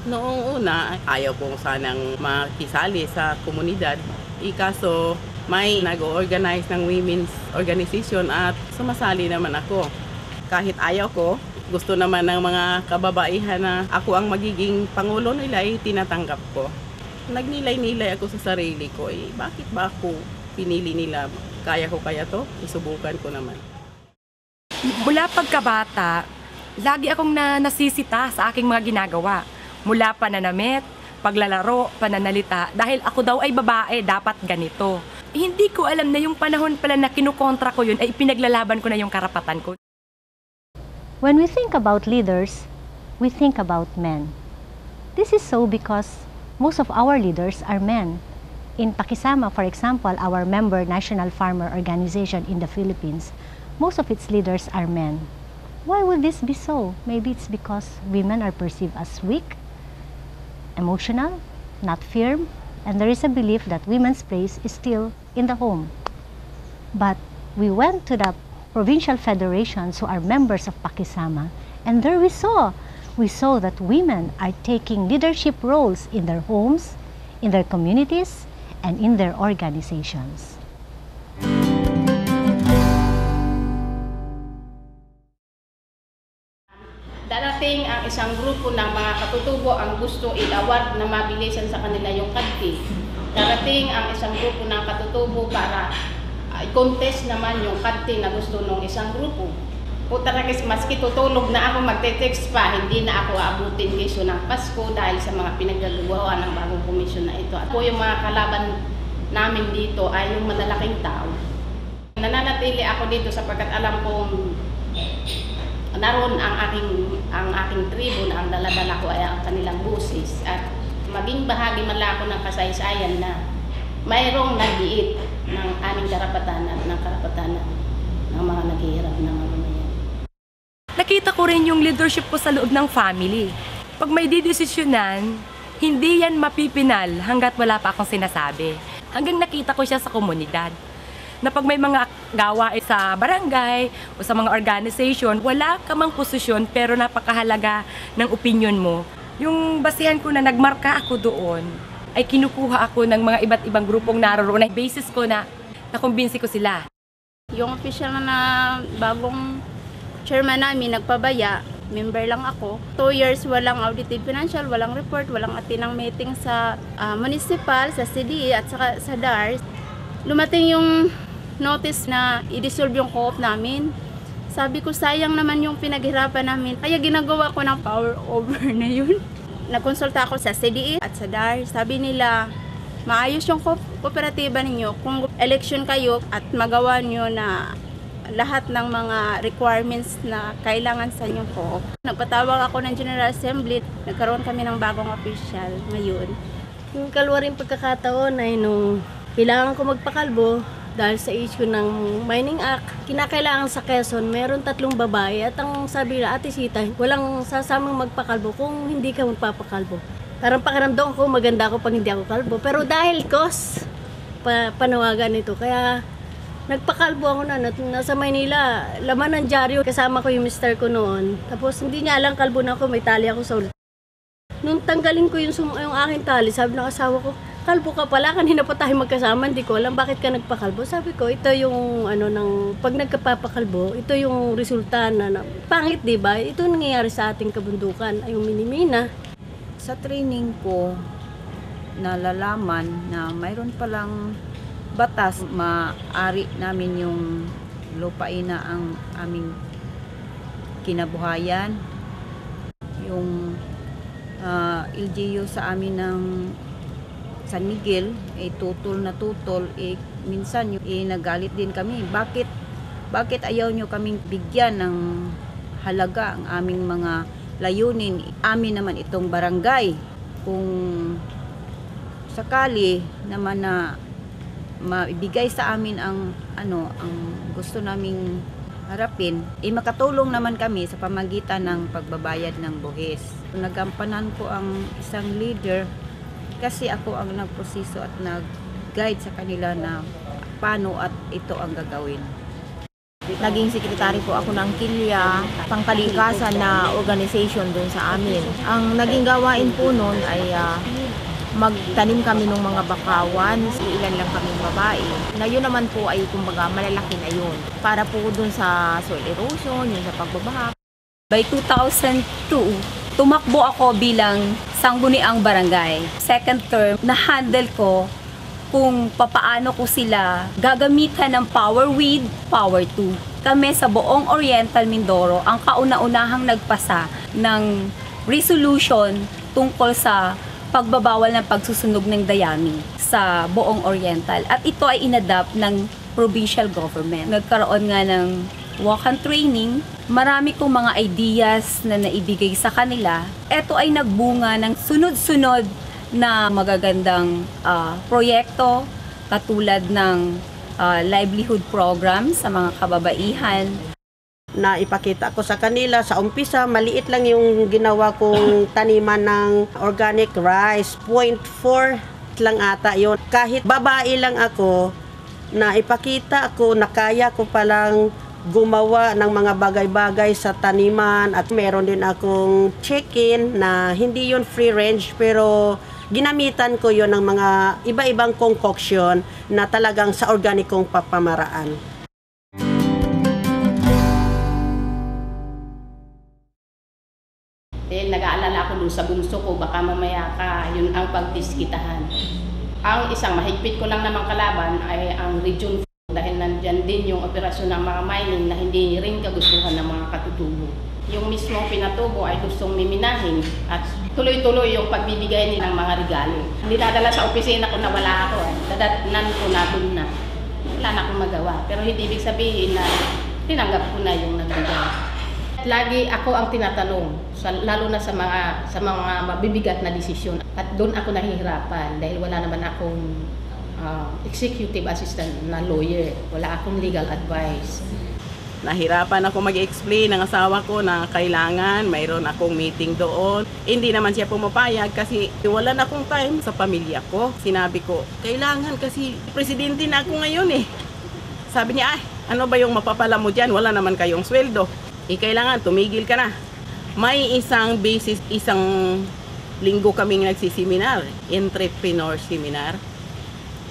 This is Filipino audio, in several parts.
Noong una, ayaw kong sanang makisali sa komunidad. Kaso may nag-organize ng women's organization at sumasali naman ako. Kahit ayaw ko, gusto naman ng mga kababaihan na ako ang magiging pangulo nila ay tinatanggap ko. Nagnilay-nilay ako sa sarili ko, bakit ba ako pinili nila? Kaya ko kaya to? Isubukan ko naman. Mula pagkabata, lagi akong nasisita sa aking mga ginagawa. Mula pananamit, paglalaro, pananalita, dahil ako daw ay babae, dapat ganito. Hindi ko alam na yung panahon pala na kinukontra ko yun ay pinaglalaban ko na yung karapatan ko. When we think about leaders, we think about men. This is so because most of our leaders are men. In Pakisama, for example, our member National Farmer Organization in the Philippines, most of its leaders are men. Why would this be so? Maybe it's because women are perceived as weak, emotional, not firm, and there is a belief that women's place is still in the home. But we went to the provincial federations who are members of Pakisama, and there we saw that women are taking leadership roles in their homes, in their communities, and in their organizations. Darating ang isang grupo ng mga katutubo ang gusto ilawat na mabilisan sa kanila yung kadti. Darating ang isang grupo ng katutubo para i-contest naman yung kadti na gusto ng isang grupo. O talaga maski tutulog na ako magte-text pa, hindi na ako aabutin kesyo ng Pasko dahil sa mga pinagagawa ng bagong komisyon na ito. At po yung mga kalaban namin dito ay yung malalaking tao. Nananatili ako dito sapagkat alam kong naroon ang aking tribo na ang dala-dala ko ay ang kanilang busis at maging bahagi man lang ako ng kasaysayan na mayroong nag-iit ng aming karapatan at ng karapatan ng mga naghihirap ng mamamayan. Nakita ko rin yung leadership ko sa loob ng family. Pag may didesisyonan, hindi yan mapipinal hanggat wala pa akong sinasabi. Hanggang nakita ko siya sa komunidad. Na pag may mga gawain sa barangay o sa mga organization, wala ka mang posisyon pero napakahalaga ng opinion mo. Yung basihan ko na nagmarka ako doon, ay kinukuha ako ng mga iba't ibang grupong naroroon. Basis ko na nakumbinsi ko sila. Yung official na bagong chairman namin nagpabaya, member lang ako. 2 years walang audited financial, walang report, walang atinang meeting sa municipal, sa CDE at sa DARS. Lumating yung notice na i-dissolve yung co-op namin. Sabi ko, sayang naman yung pinaghirapan namin. Kaya ginagawa ko ng power over na yun. Nagkonsulta ako sa CDE at sa DAR. Sabi nila, maayos yung kooperatiba ninyo kung election kayo at magawa nyo na lahat ng mga requirements na kailangan sa inyong co-op. Nagpatawag ako ng General Assembly. Nagkaroon kami ng bagong official ngayon. Yung kalwaring pagkakataon ay nung kailangan ko magpakalbo, dahil sa issue ng Mining Act, kinakailangan sa Quezon, meron 3 babae at ang sabi nila, Ate Sita, walang sasamang magpakalbo kung hindi ka magpapakalbo. Parang pakiramdam ko, maganda ako pag hindi ako kalbo. Pero dahil panawagan ito, kaya nagpakalbo ako na, nasa Maynila, laman ng dyaryo, kasama ko yung mister ko noon. Tapos hindi niya alam kalbo na ako, may tali ako sa ulit. Nung tanggalin ko yung aking tali, sabi ng asawa ko, kalbo ka pala, kanina pa tayo magkasama, hindi ko alam bakit ka nagpakalbo. Sabi ko, ito yung pag nagkapapakalbo, ito yung resulta na pangit, di ba? Ito nangyayari sa ating kabundukan, ay yung minimina. Sa training ko, nalalaman na mayroon palang batas, maari namin yung lupain na ang aming kinabuhayan. Yung LGU sa amin ng San Miguel ay tutol na tutol, minsan nagalit din kami. Bakit ayaw nyo kaming bigyan ng halaga ang aming mga layunin? Amin naman itong barangay. Kung sakali naman na maibigay sa amin ang gusto naming harapin, makatulong naman kami sa pamagitan ng pagbabayad ng buhis. Nagampanan ko ang isang leader kasi ako ang nagproseso at nag-guide sa kanila na paano at ito ang gagawin. Naging sekretary po ako ng Kilya, pangkalikasan na organization dun sa amin. Ang naging gawain po nun ay magtanim kami ng mga bakawan, ilan lang kaming babae. Na yun naman po ay kumbaga malalaki na yun. Para po dun sa soil erosion, yun sa pagbabaha. By 2002, tumakbo ako bilang sangguniang barangay. Second term, na-handle ko kung papaano ko sila gagamitan ng Power Weed, Power 2. Kami sa buong Oriental Mindoro ang kauna-unahang nagpasa ng resolution tungkol sa pagbabawal ng pagsusunog ng dayami sa buong Oriental. At ito ay inadapt ng provincial government. Nagkaroon nga ng walk-on training, marami kong mga ideas na naibigay sa kanila. Ito ay nagbunga ng sunod-sunod na magagandang proyekto katulad ng livelihood program sa mga kababaihan. Na ipakita ko sa kanila sa umpisa, maliit lang yung ginawa kong taniman ng organic rice. 0.4 lang ata yun. Kahit babae lang ako, na ipakita ko na kaya ko palang gumawa ng mga bagay-bagay sa taniman. At meron din akong chicken na hindi yun free range, pero ginamitan ko yon ng mga iba-ibang concoction na talagang sa organikong papamaraan. Dahil nag-aalala ako dun sa bunso ko, baka mamaya yun ang pagdiskitahan. Ang isang mahigpit ko lang namang kalaban ay ang Region 4 dahil nandyan din yung operasyon ng mga mining na hindi rin kagustuhan ng mga katutubo. Yung mismong pinatubo ay gustong miminahin at tuloy-tuloy yung pagbibigay nila ng mga regalo. Dinadala sa opisina ko na wala ako. Dadatnan ko na dun na. Wala na akong magawa. Pero hindi ibig sabihin na tinanggap ko na yung nagbigay. Lagi ako ang tinatanong, lalo na sa mga mabibigat na desisyon. At doon ako nahihirapan dahil wala naman akong executive assistant na lawyer. Wala akong legal advice. Nahirapan ako mag-explain ng asawa ko na kailangan mayroon akong meeting doon. Hindi naman siya pumapayag kasi wala na akong time sa pamilya ko. Sinabi ko, kailangan kasi presidente na ako ngayon eh. Sabi niya, ano ba yung mapapala mo dyan? Wala naman kayong sweldo. Kailangan tumigil ka na. May isang basis, isang linggo kaming nagsiseminar, entrepreneur seminar.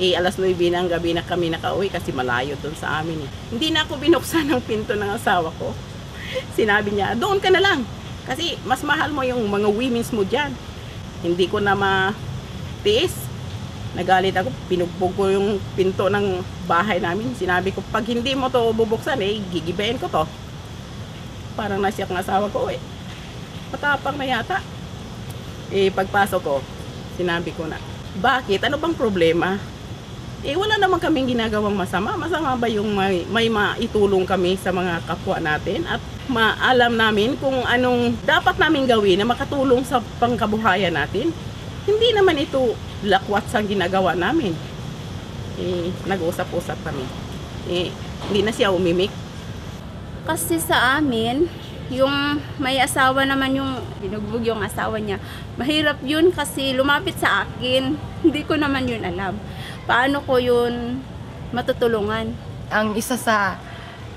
Alas 9 ng gabi na kami nakauwi kasi malayo doon sa amin. Hindi na ako binuksan ng pinto ng asawa ko. Sinabi niya, doon ka na lang. Kasi mas mahal mo yung mga women's mo dyan. Hindi ko na matiis. Nagalit ako, pinugbog ko yung pinto ng bahay namin. Sinabi ko, pag hindi mo to bubuksan, gigibayin ko to. Parang nasiyak ng asawa ko Matapang na yata. Pagpasok ko, sinabi ko na, bakit? Ano bang problema? Wala naman kaming ginagawang masama. Masama ba yung may maitulong kami sa mga kapwa natin at maalam namin kung anong dapat namin gawin na makatulong sa pangkabuhayan natin? Hindi naman ito lakwat sa ginagawa namin. Nag-usap-usap kami. Hindi na siya umimik. Kasi sa amin, yung may asawa naman yung binugbog yung asawa niya. Mahirap yun kasi lumapit sa akin. Hindi ko naman yun alam. Paano ko yun matutulungan? Ang isa sa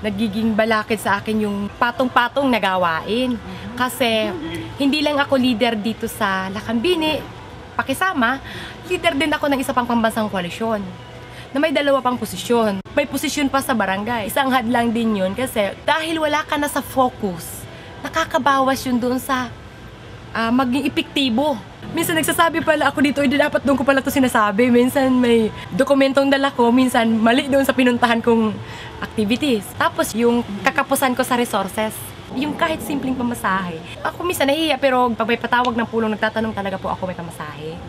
nagiging balakid sa akin yung patong-patong na gawain. Kasi hindi lang ako leader dito sa Lacambini, pakisama, leader din ako ng isa pang pambansang koalisyon na may 2 pang posisyon. May posisyon pa sa barangay. Isang hadlang din yun kasi dahil wala ka na sa focus, nakakabawas yun doon sa maging epektibo. Minsan nagsasabi pala ako dito, hindi dapat doon ko pala ito sinasabi. Minsan may dokumentong dala ko, minsan mali doon sa pinuntahan kong activities. Tapos yung kakapusan ko sa resources, yung kahit simpleng pamasahe. Ako minsan nahihiya pero pag may patawag ng pulong, nagtatanong talaga po ako may pamasahe.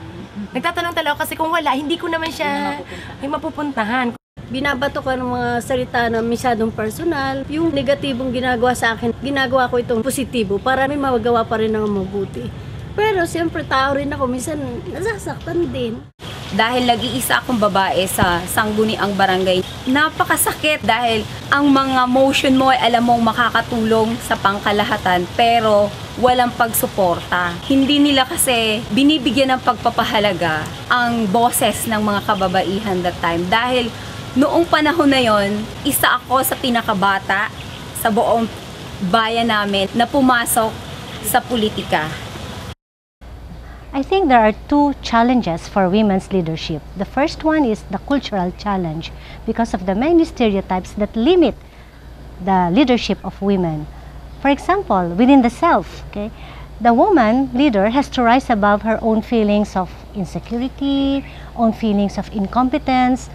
Nagtatanong talaga kasi kung wala, hindi ko naman siya may mapupuntahan. Binabato ko ng mga salita na masyadong personal. Yung negatibong ginagawa sa akin, ginagawa ko itong positibo para may magawa pa rin ng mabuti. Pero siyempre tao rin ako, minsan nasasaktan din. Dahil nag-iisa akong babae sa sangguniang barangay, napakasakit dahil ang mga motion mo ay alam mong makakatulong sa pangkalahatan pero walang pagsuporta. Hindi nila kasi binibigyan ng pagpapahalaga ang boses ng mga kababaihan that time dahil Noong panahon na yon, isa ako sa pinakabata sa buong bayan namin na pumasok sa politika. I think there are two challenges for women's leadership. The first one is the cultural challenge because of the many stereotypes that limit the leadership of women. For example, within the self, okay, the woman leader has to rise above her own feelings of insecurity, own feelings of incompetence,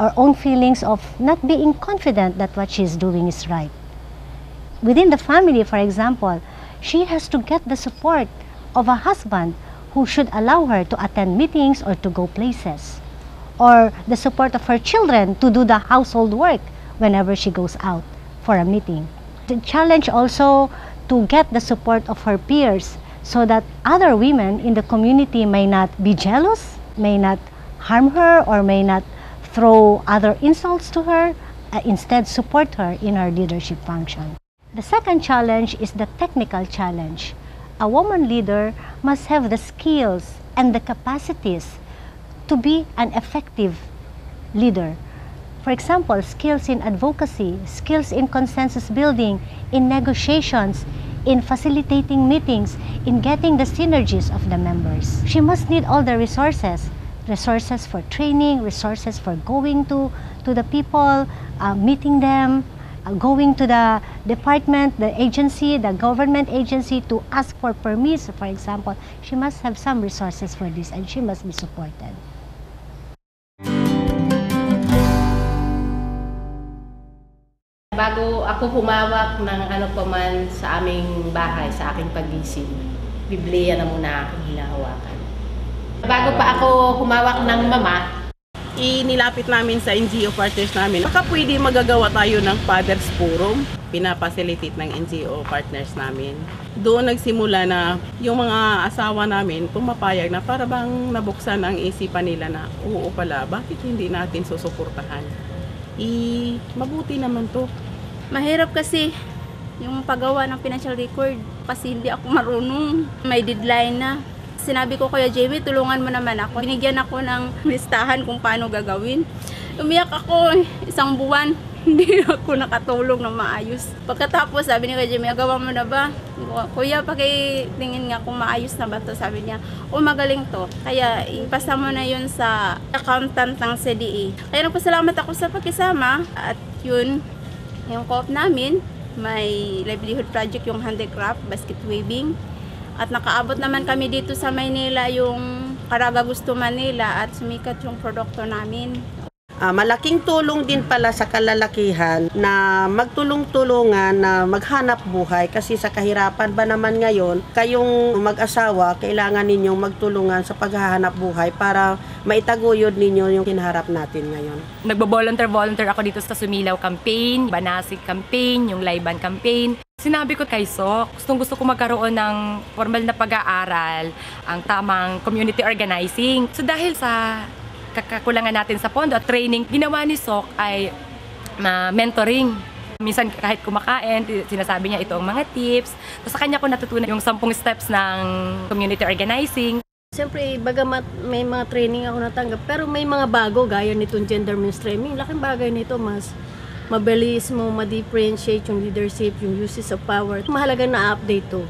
or own feelings of not being confident that what she's doing is right. Within the family, for example, she has to get the support of a husband who should allow her to attend meetings or to go places, or the support of her children to do the household work whenever she goes out for a meeting. The challenge also to get the support of her peers so that other women in the community may not be jealous, may not harm her, or may not throw other insults to her, instead support her in her leadership function. The second challenge is the technical challenge. A woman leader must have the skills and the capacities to be an effective leader. For example, skills in advocacy, skills in consensus building, in negotiations, in facilitating meetings, in getting the synergies of the members. She must need all the resources for training, resources for going to the people, meeting them, going to the department, the agency, the government agency to ask for permits, for example. She must have some resources for this and she must be supported. Bago ako humawak ng ano pa man sa aming bahay, sa aking pagising, Biblia na muna aking hinahawakan. Bago pa ako humawak ng mama, Inilapit namin sa NGO partners namin, baka pwede magagawa tayo ng Father's Forum. Pinapacilitate ng NGO partners namin. Doon nagsimula na yung mga asawa namin pumapayag na para bang nabuksan ang isipan nila na oo pala, bakit hindi natin susuportahan? Mabuti naman to. Mahirap kasi yung paggawa ng financial record kasi hindi ako marunong. May deadline na. Sinabi ko, Kuya Jamie, tulungan mo naman ako. Binigyan ako ng listahan kung paano gagawin. Umiyak ako 1 buwan. Hindi ako nakatulong na maayos. Pagkatapos, sabi ni Kuya Jamie, gawa mo na ba? Kuya, pakitingin nga kung maayos na ba to? Sabi niya, magaling to. Kaya ipasa mo na yun sa accountant ng CDE. Kaya nagpasalamat ako sa pakisama. At yun, yung co-op namin, may livelihood project yung handicraft, basket weaving. At nakaabot naman kami dito sa Maynila yung Caraga Gusto Manila at sumikat yung produkto namin. Malaking tulong din pala sa kalalakihan na magtulong-tulungan na maghanap buhay kasi sa kahirapan ba naman ngayon, kayong mag-asawa, kailangan ninyong magtulungan sa paghahanap buhay para maitaguyod ninyo yung hinaharap natin ngayon. Nagbo-volunteer ako dito sa Sumilaw Campaign, Banasig Campaign, yung Layban Campaign. Sinabi ko kay Sok, gusto ko magkaroon ng formal na pag-aaral, ang tamang community organizing. So dahil sa kakakulangan natin sa pondo at training, ginawa ni Sok ay mentoring. Minsan kahit kumakain, sinasabi niya ito ang mga tips. So sa kanya ko natutunan yung 10 steps ng community organizing. Siyempre, bagamat may mga training ako natanggap, pero may mga bago gaya nitong gender mainstreaming. Laking bagay nito, mas mabilis mo ma-differentiate yung leadership, yung uses of power. Mahalaga na update to.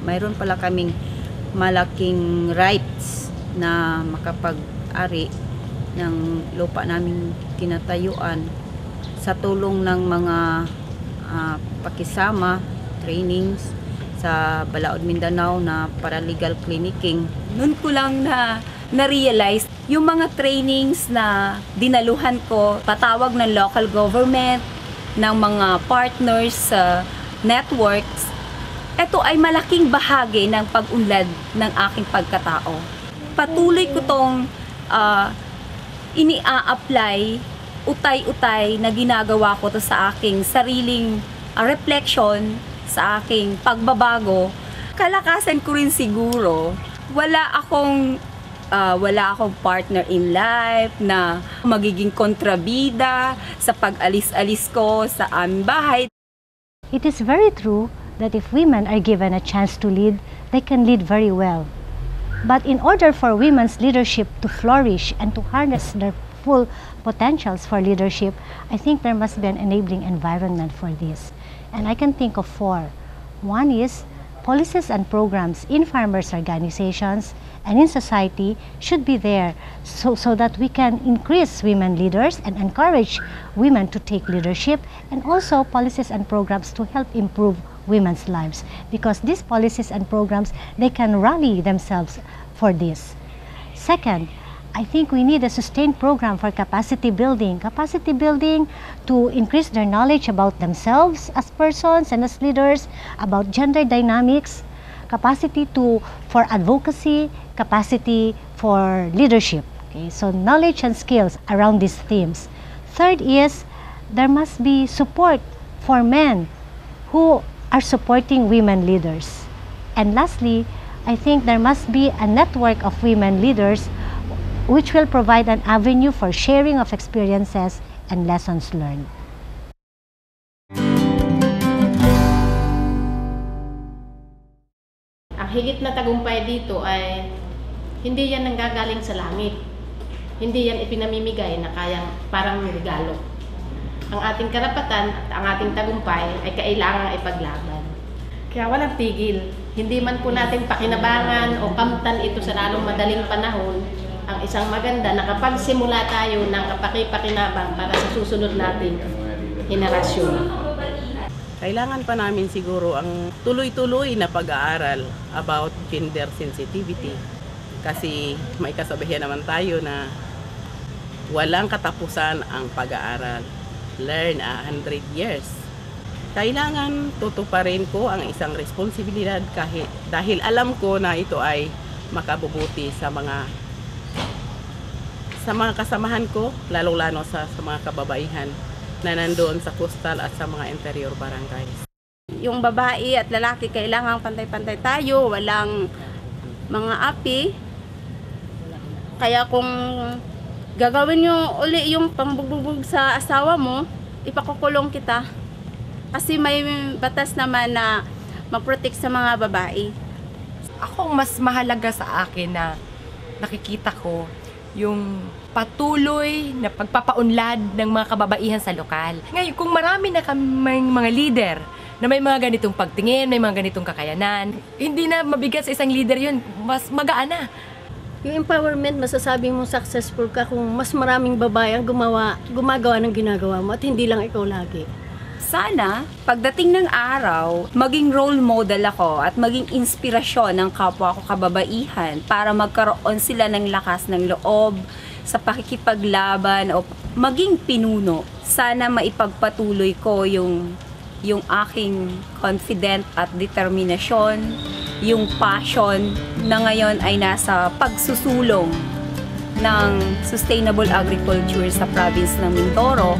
Mayroon pala kaming malaking rights na makapag-ari ng lupa naming tinatayuan sa tulong ng mga pakisama, trainings sa Balaod, Mindanao na paralegal clinicking. Noon ko lang na-realize yung mga trainings na dinaluhan ko, patawag ng local government, ng mga partners, networks, ito ay malaking bahagi ng pag-unlad ng aking pagkatao. Patuloy ko tong ini-a-apply, utay-utay na ginagawa ko to sa aking sariling reflection, sa aking pagbabago. Kalakasan ko rin siguro, wala akong partner in life na magiging kontrabida sa pag-alis-alis ko sa aming bahay. It is very true that if women are given a chance to lead, they can lead very well. But in order for women's leadership to flourish and to harness their full potentials for leadership, I think there must be an enabling environment for this. And I can think of 4. One is policies and programs in farmers' organizations and in society should be there so that we can increase women leaders and encourage women to take leadership, and also policies and programs to help improve women's lives, because these policies and programs, they can rally themselves for this. Second, I think we need a sustained program for capacity building to increase their knowledge about themselves as persons and as leaders, about gender dynamics, capacity for advocacy, capacity for leadership. Okay, so knowledge and skills around these themes. Third is there must be support for men who are supporting women leaders. And lastly, I think there must be a network of women leaders which will provide an avenue for sharing of experiences and lessons learned. Ang higit na tagumpay dito ay hindi yan nanggagaling sa langit. Hindi yan ipinamimigay na kayang parang regalo. Ang ating karapatan at ang ating tagumpay ay kailangang ipaglaban. Kaya walang tigil. Hindi man po natin pakinabangan o kamtan ito sa lalong madaling panahon, ang isang maganda na kapagsimula tayo ng kapaki-pakinabang para sa susunod nating henerasyon. Kailangan pa namin siguro ang tuloy-tuloy na pag-aaral about gender sensitivity. Kasi may kasabihan naman tayo na walang katapusan ang pag-aaral. Learn 100 years. Kailangan tutuparin ko ang isang responsibilidad dahil alam ko na ito ay makabubuti sa mga kasamahan ko, lalong-lalo sa mga kababaihan na nandoon sa coastal at sa mga interior barangays. Yung babae at lalaki kailangan pantay-pantay tayo, walang mga api. Kaya kung gagawin nyo uli yung pangbugbog sa asawa mo, ipakukulong kita. Kasi may batas naman na mag-protect sa mga babae. Ako mas mahalaga sa akin na nakikita ko yung patuloy na pagpapaunlad ng mga kababaihan sa lokal. Ngayon, kung marami na kaming mga leader na may mga ganitong pagtingin, may mga ganitong kakayanan, hindi na mabigat sa isang leader yun, mas magaan na. Yung empowerment, masasabi mo successful ka kung mas maraming babae ang gumagawa ng ginagawa mo at hindi lang ikaw lagi. Sana, pagdating ng araw, maging role model ako at maging inspirasyon ng kapwa ko kababaihan para magkaroon sila ng lakas ng loob sa pakikipaglaban o maging pinuno. Sana maipagpatuloy ko yung aking confident at determinasyon, yung passion na ngayon ay nasa pagsusulong ng sustainable agriculture sa province ng Mindoro.